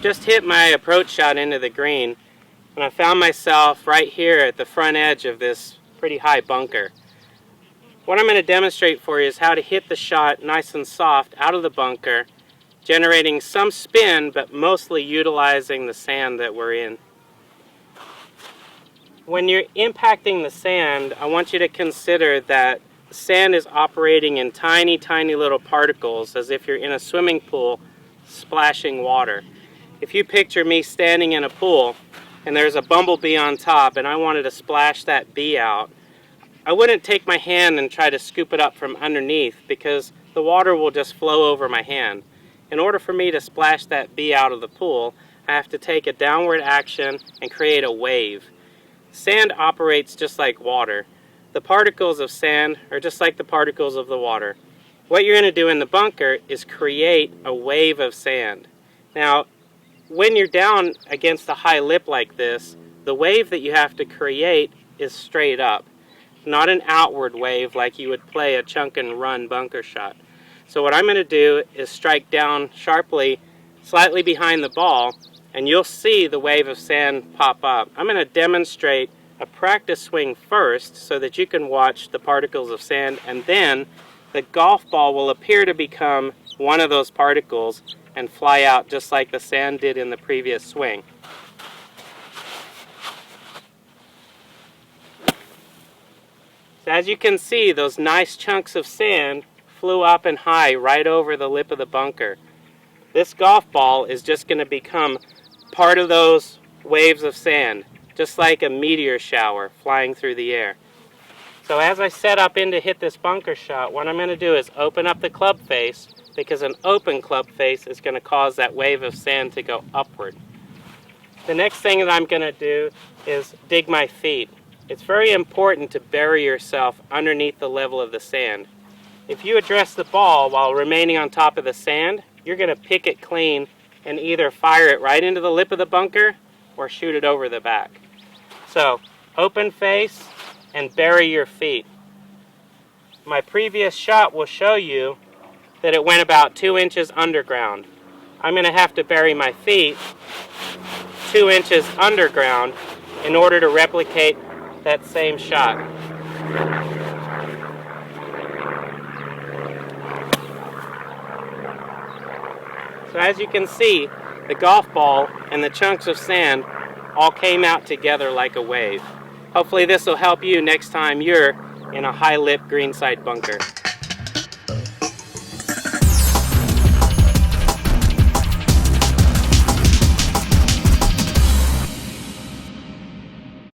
just hit my approach shot into the green, and I found myself right here at the front edge of this pretty high bunker. What I'm going to demonstrate for you is how to hit the shot nice and soft out of the bunker, generating some spin, but mostly utilizing the sand that we're in. When you're impacting the sand, I want you to consider that sand is operating in tiny, tiny little particles, as if you're in a swimming pool splashing water. If you picture me standing in a pool and there's a bumblebee on top and I wanted to splash that bee out, I wouldn't take my hand and try to scoop it up from underneath, because the water will just flow over my hand. In order for me to splash that bee out of the pool, I have to take a downward action and create a wave. Sand operates just like water. The particles of sand are just like the particles of the water. What you're going to do in the bunker is create a wave of sand. Now, when you're down against a high lip like this, the wave that you have to create is straight up, not an outward wave like you would play a chunk and run bunker shot. So what I'm going to do is strike down sharply, slightly behind the ball, and you'll see the wave of sand pop up. I'm going to demonstrate a practice swing first so that you can watch the particles of sand, and then the golf ball will appear to become one of those particles and fly out just like the sand did in the previous swing. So as you can see, those nice chunks of sand flew up and high right over the lip of the bunker. This golf ball is just going to become part of those waves of sand, just like a meteor shower flying through the air. So as I set up in to hit this bunker shot, what I'm going to do is open up the club face, because an open club face is going to cause that wave of sand to go upward. The next thing that I'm going to do is dig my feet. It's very important to bury yourself underneath the level of the sand. If you address the ball while remaining on top of the sand, you're going to pick it clean and either fire it right into the lip of the bunker or shoot it over the back. So, open face and bury your feet. My previous shot will show you that it went about 2 inches underground. I'm going to have to bury my feet 2 inches underground in order to replicate that same shot. So as you can see, the golf ball and the chunks of sand all came out together like a wave. Hopefully this will help you next time you're in a high lip greenside bunker.